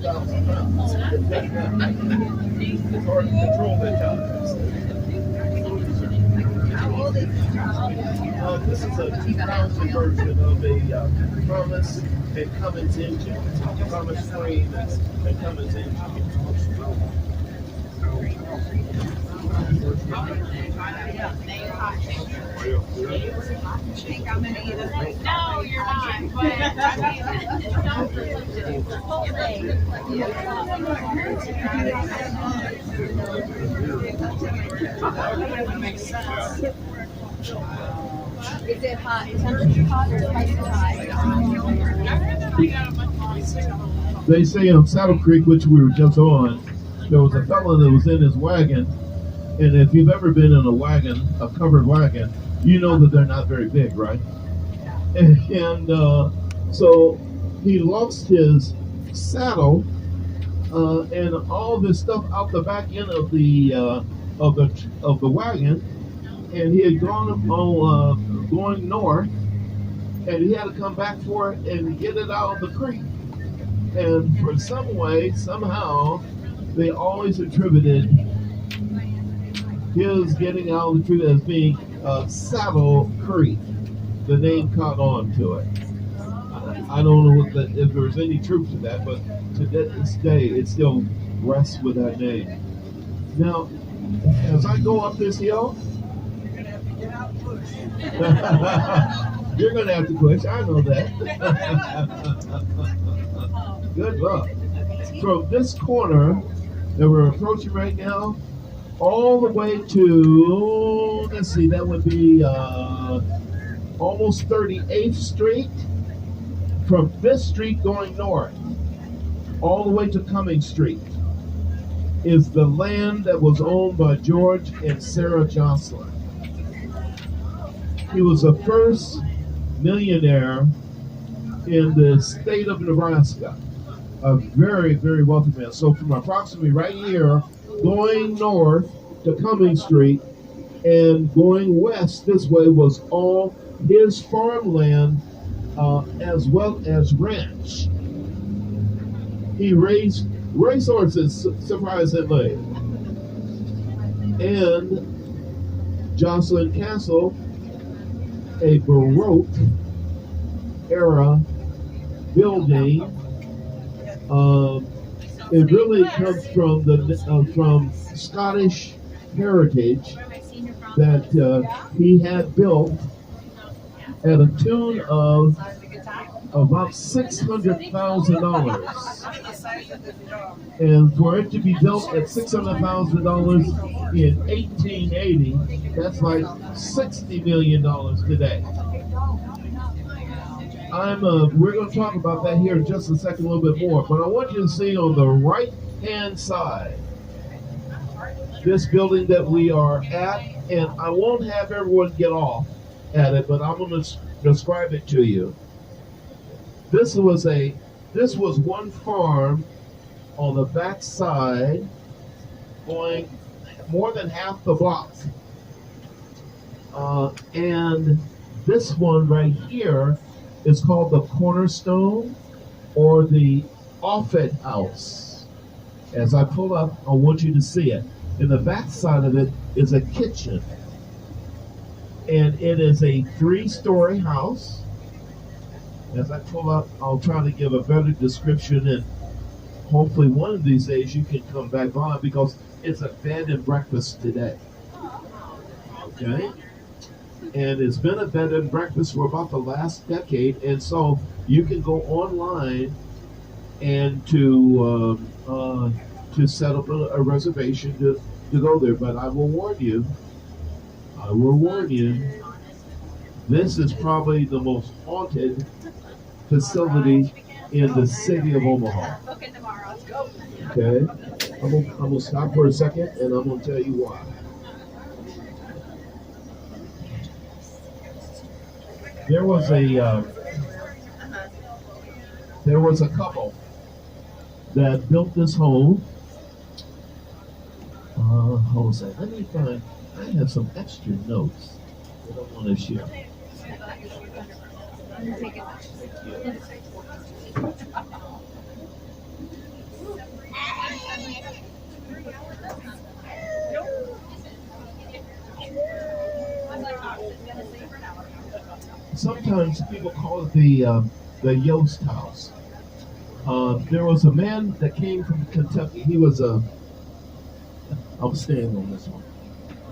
2,000 pounds. It's hard to control that times. This is a 2000 version of a Thomas and Cummins engine. Thomas Crane and Cummins engine. No, you're not. Is it hot? Temperature hot or spicy hot? They say on Saddle Creek, which we were just on, there was a fellow that was in his wagon, and if you've ever been in a wagon, a covered wagon, you know that they're not very big, right? And so he lost his saddle and all this stuff out the back end of the wagon, and he had gone on going north, and he had to come back for it and get it out of the creek. And for some way, somehow, they always attributed his getting out of the creek as being Saddle Creek. The name caught on to it. I don't know if there's any truth to that, but to this day, it still rests with that name. Now, as I go up this hill, you're going to have to push. I know that. Good luck. From this corner that we're approaching right now, all the way to, let's see, that would be almost 38th Street. From this street going north, all the way to Cummings Street, is the land that was owned by George and Sarah Jocelyn. He was the first millionaire in the state of Nebraska. A very, very wealthy man. So from approximately right here, going north to Cummings Street and going west this way was all his farmland as well as ranch. He raised racehorses, surprisingly. And Jocelyn Castle, a Baroque era building. It really comes from from Scottish heritage that he had built at a tune of about $600,000. And for it to be built at $600,000 in 1880, that's like $60 million today. We're going to talk about that here in just a second, a little bit more. But I want you to see on the right-hand side, this building that we are at, and I won't have everyone get off at it, but I'm going to describe it to you. This was one farm on the back side, going more than half the block, and this one right here is called the Cornerstone or the Offit House. As I pull up, I want you to see it. In the back side of it is a kitchen. And it is a 3-story house. As I pull up, I'll try to give a better description, and hopefully one of these days you can come back on, because it's a bed and breakfast today. Okay? And it's been a bed and breakfast for about the last decade, and so you can go online and to set up a reservation to go there. But I will warn you, this is probably the most haunted facility in the city of Omaha. Okay, I'm gonna stop for a second, and I'm gonna tell you why. There was a couple that built this home. Hold on a second. Let me find. I have some extra notes that I want to share. sometimes people call it the Yost House. There was a man that came from Kentucky. He was a. I'm staying on this one.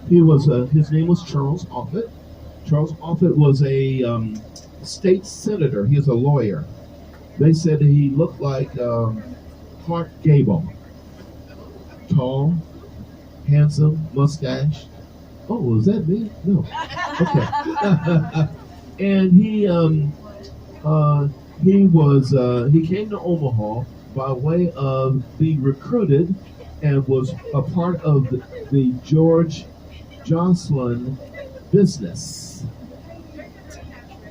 He was. His name was Charles Offutt. Charles Offutt was a state senator. He was a lawyer. They said that he looked like Clark Gable. Tall, handsome, mustache. Oh, was that me? No. Okay. And he came to Omaha by way of being recruited and was a part of the George Jocelyn business.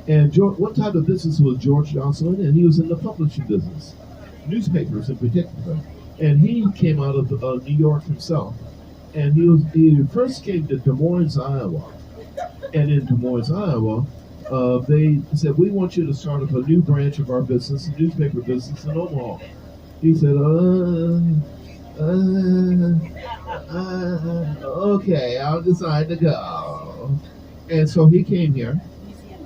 And what type of business was George Jocelyn? And he was in the publishing business, newspapers in particular. And he came out of New York himself. And he first came to Des Moines, Iowa. And in Des Moines, Iowa, they said, we want you to start up a new branch of our business, a newspaper business in Omaha. He said, okay, I'll decide to go. And so he came here.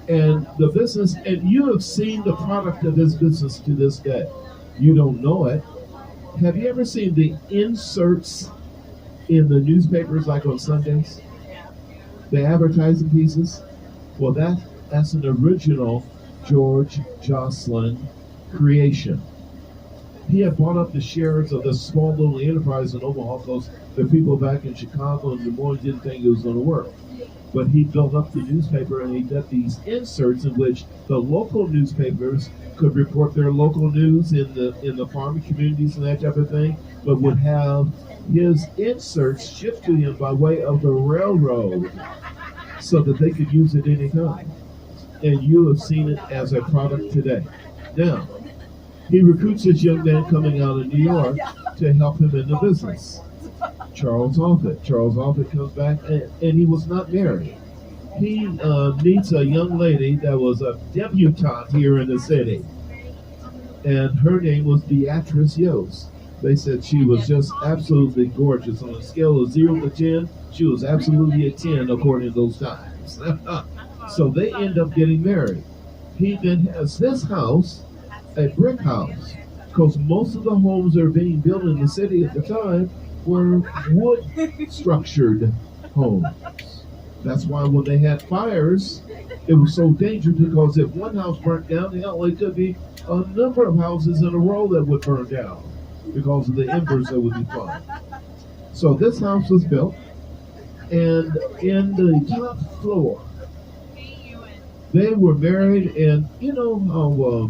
And the business, and you have seen the product of this business to this day. You don't know it. Have you ever seen the inserts in the newspapers, like on Sundays? The advertising pieces? Well, that's an original George Jocelyn creation. He had bought up the shares of this small little enterprise in Omaha because the people back in Chicago and Des Moines didn't think it was going to work. But he built up the newspaper, and he did these inserts in which the local newspapers could report their local news in the farming communities and that type of thing, but would have his inserts shipped to him by way of the railroad so that they could use it anytime. And you have seen it as a product today. Now, he recruits this young man coming out of New York to help him in the business. Charles Offutt. Charles Offutt comes back, and he was not married. He meets a young lady that was a debutante here in the city, and her name was Beatrice Yost. They said she was just absolutely gorgeous. On a scale of 0 to 10, she was absolutely a 10 according to those times. So they end up getting married. He then has this house, a brick house, because most of the homes that are being built in the city at the time were wood-structured homes. That's why when they had fires, it was so dangerous, because if one house burnt down, hell, it could be a number of houses in a row that would burn down because of the embers that would be flying. So this house was built, and in the top floor, they were married. And you know how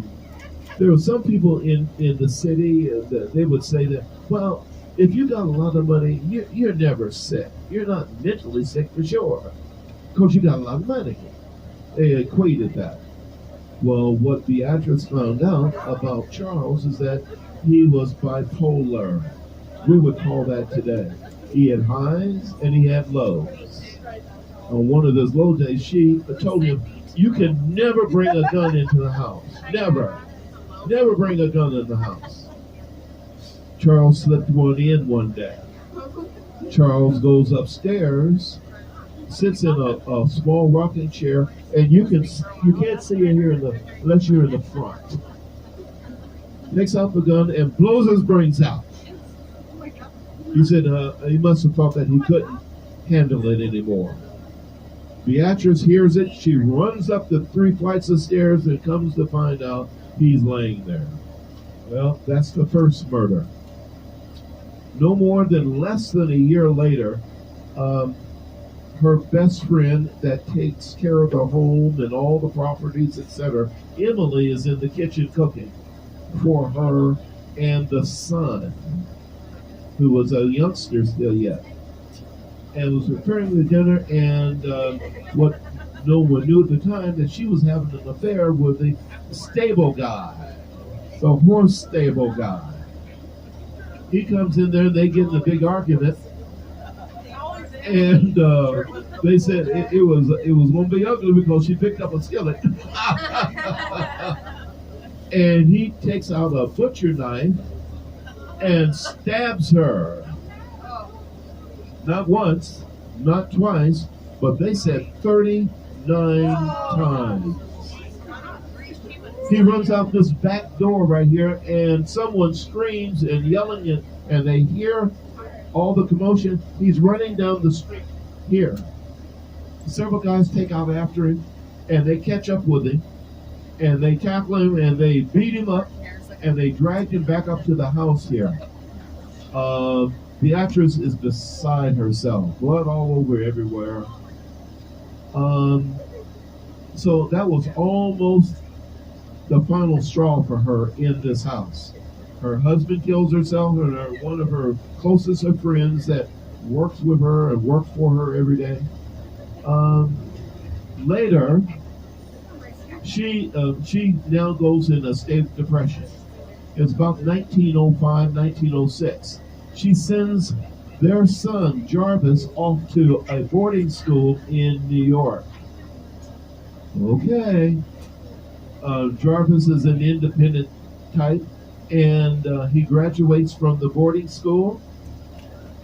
there were some people in the city that they would say that, well, if you got a lot of money, you're never sick. You're not mentally sick for sure, because you got a lot of money. They equated that. Well, what Beatrice found out about Charles is that he was bipolar. We would call that today. He had highs and he had lows. On one of those low days, she told him, you can never bring a gun into the house. Never. Never bring a gun in the house. Charles slipped one in one day. Charles goes upstairs, sits in a small rocking chair, and you can't see it here unless you're in the front. Takes out the gun and blows his brains out. He said he must have thought that he couldn't handle it anymore. Beatrice hears it. She runs up the 3 flights of stairs and comes to find out he's laying there. Well, that's the first murder. No more than less than a year later, her best friend that takes care of the home and all the properties, etc., Emily, is in the kitchen cooking for her and the son, who was a youngster still yet, and was preparing the dinner. And what no one knew at the time, that she was having an affair with the stable guy, the horse stable guy. He comes in there, they get in a big argument, and they said it was going to be ugly because she picked up a skillet. And he takes out a butcher knife and stabs her. Not once, not twice, but they said 39 times. He runs out this back door right here, and someone screams and yelling, and they hear all the commotion. He's running down the street here. Several guys take out after him, and they catch up with him, and they tackle him, and they beat him up, and they drag him back up to the house here. Beatrice is beside herself, blood all over everywhere. So that was almost the final straw for her in this house. Her husband kills herself, and one of her closest of friends that works with her and works for her every day. Later, she now goes in a state of depression. It's about 1905, 1906. She sends their son, Jarvis, off to a boarding school in New York. Okay. Jarvis is an independent type, and he graduates from the boarding school,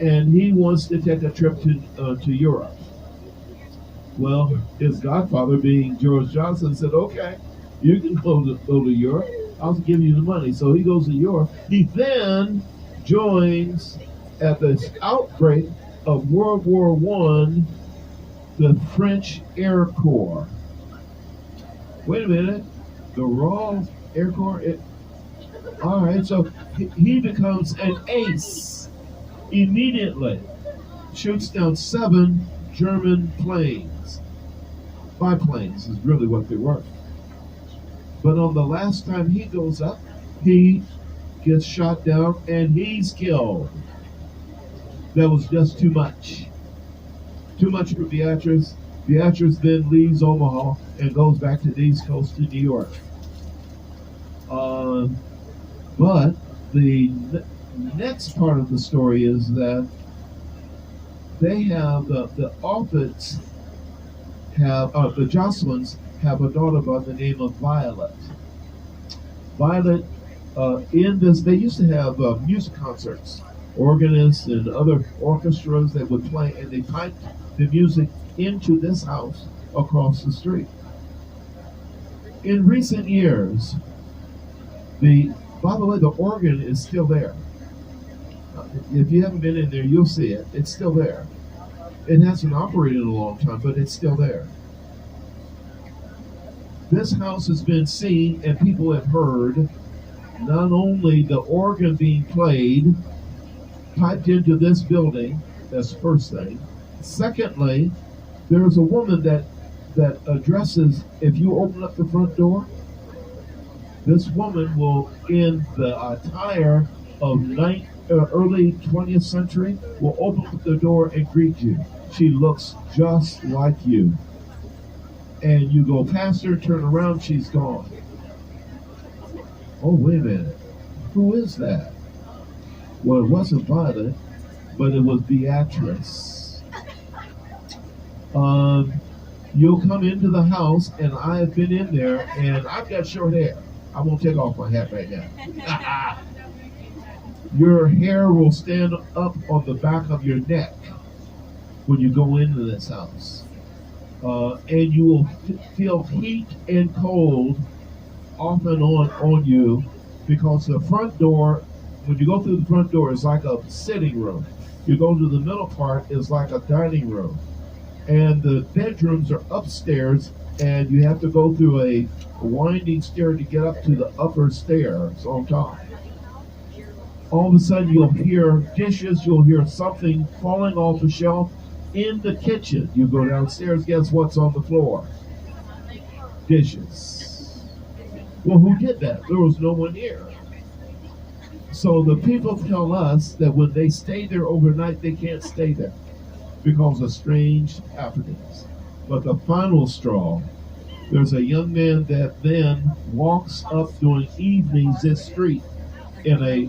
and he wants to take a trip to Europe. Well, his godfather, being George Johnson, said, okay, you can go to Europe. I'll give you the money. So he goes to Europe. He then joins, at the outbreak of World War I, the French Air Corps. Wait a minute. The Royal Air Corps? All right, so he becomes an ace immediately. Shoots down 7 German planes. Biplanes is really what they were. But on the last time he goes up, he gets shot down and he's killed. That was just too much. Too much for Beatrice. Beatrice then leaves Omaha and goes back to the East Coast to New York. But the next part of the story is that they have the Offits have the Jocelyn's have a daughter by the name of Violet. Violet, in this, they used to have music concerts, organists and other orchestras that would play, and they piped the music into this house across the street. In recent years, by the way, the organ is still there. If you haven't been in there, you'll see it. It's still there. It hasn't operated in a long time, but it's still there. This house has been seen, and people have heard not only the organ being played, piped into this building. That's the first thing. Secondly, there's a woman that addresses, if you open up the front door, this woman will, in the attire of early 20th century, will open up the door and greet you. She looks just like you. And you go past her, turn around, she's gone. Oh, wait a minute. Who is that? Well, it wasn't Violet, but it was Beatrice. You'll come into the house, and I have been in there, and I've got short hair. I won't take off my hat right now. Your hair will stand up on the back of your neck when you go into this house. And you will feel heat and cold off and on you, because the front door, when you go through the front door, is like a sitting room. You go to the middle part, is like a dining room. And the bedrooms are upstairs, and you have to go through a winding stair to get up to the upper stairs on top. All of a sudden you'll hear dishes, you'll hear something falling off the shelf in the kitchen. You go downstairs, guess what's on the floor? Dishes. Well, who did that? There was no one here. So the people tell us that when they stay there overnight, they can't stay there because of strange happenings. But the final straw, there's a young man that then walks up during evenings this street in a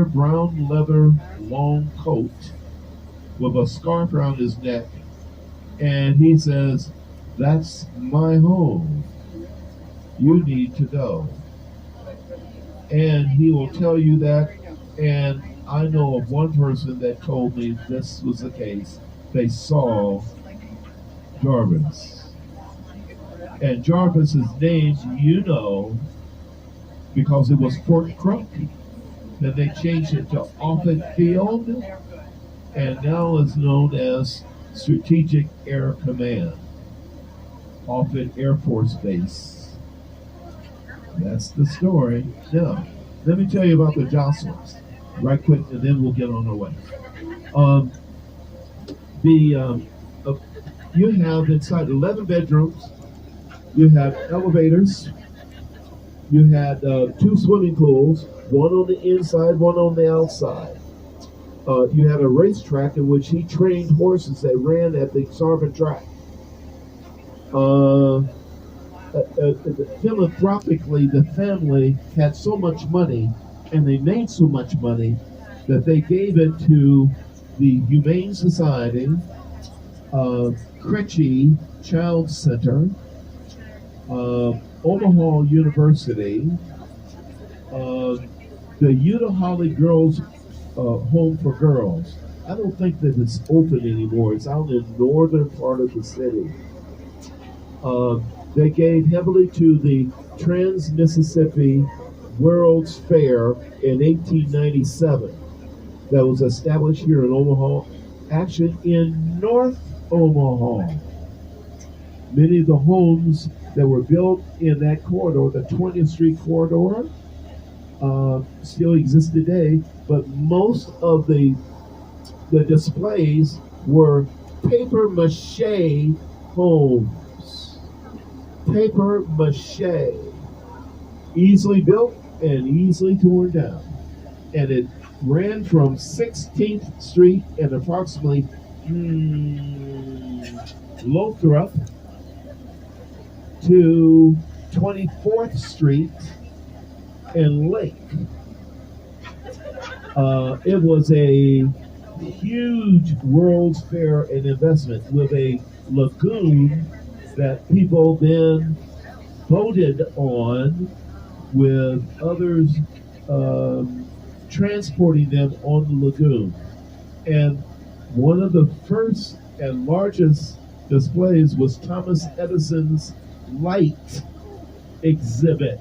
brown leather long coat with a scarf around his neck, and he says, "That's my home. You need to go." And he will tell you that, and I know of one person that told me this was the case. They saw Jarvis. And Jarvis's name, you know, because it was Fort Crook. Then they changed it to Offutt Field, and now it's known as Strategic Air Command, Offutt Air Force Base. That's the story. Now, let me tell you about the Jocelyn's right quick, and then we'll get on our way. You have inside 11 bedrooms. You have elevators. You had 2 swimming pools, one on the inside, one on the outside. You had a racetrack in which he trained horses that ran at the Sarvin track. Philanthropically, the family had so much money, and they made so much money, that they gave it to the Humane Society, Critchie Child Center, Omaha University, the Utah Girls Home for Girls. I don't think that it's open anymore. It's out in the northern part of the city. They gave heavily to the Trans-Mississippi World's Fair in 1897 that was established here in Omaha, actually in North Omaha. Many of the homes that were built in that corridor, the 20th Street corridor, still exist today, but most of the displays were paper mache homes. Paper mache. Easily built and easily torn down. And it ran from 16th Street and approximately Lothrop to 24th Street and Lake. It was a huge World's Fair and investment with a lagoon that people then boated on, with others transporting them on the lagoon. And one of the first and largest displays was Thomas Edison's light exhibit,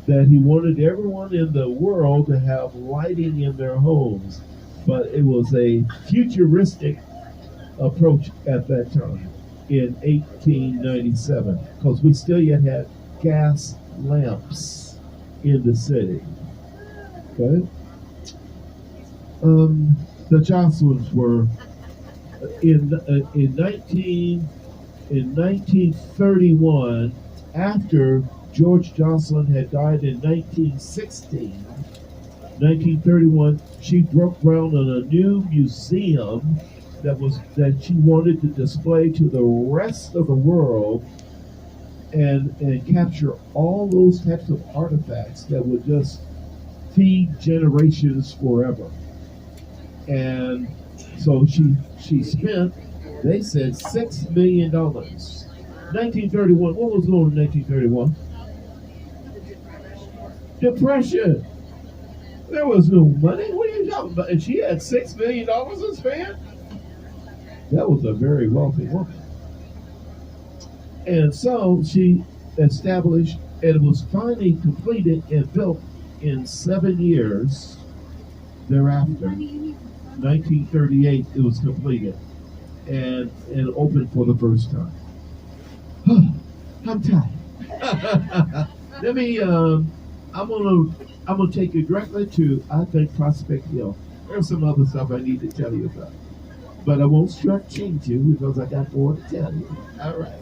that he wanted everyone in the world to have lighting in their homes. But it was a futuristic approach at that time in 1897, because we still yet had gas lamps in the city. Okay. The Jocelyn's were in 1931, after George Jocelyn had died in 1931, she broke ground on a new museum that she wanted to display to the rest of the world, and capture all those types of artifacts that would just feed generations forever. And so she spent, they said, $6 million. 1931, what was going on in 1931? Depression. There was no money. What are you talking about? And she had $6 million to spend? That was a very wealthy woman. And so she established, and it was finally completed and built in 7 years thereafter. 1938, it was completed and opened for the first time. I'm tired. Let me. I'm gonna take you directly to, I think, Prospect Hill. There's some other stuff I need to tell you about, but I won't shortchange you because I got more to tell you. All right.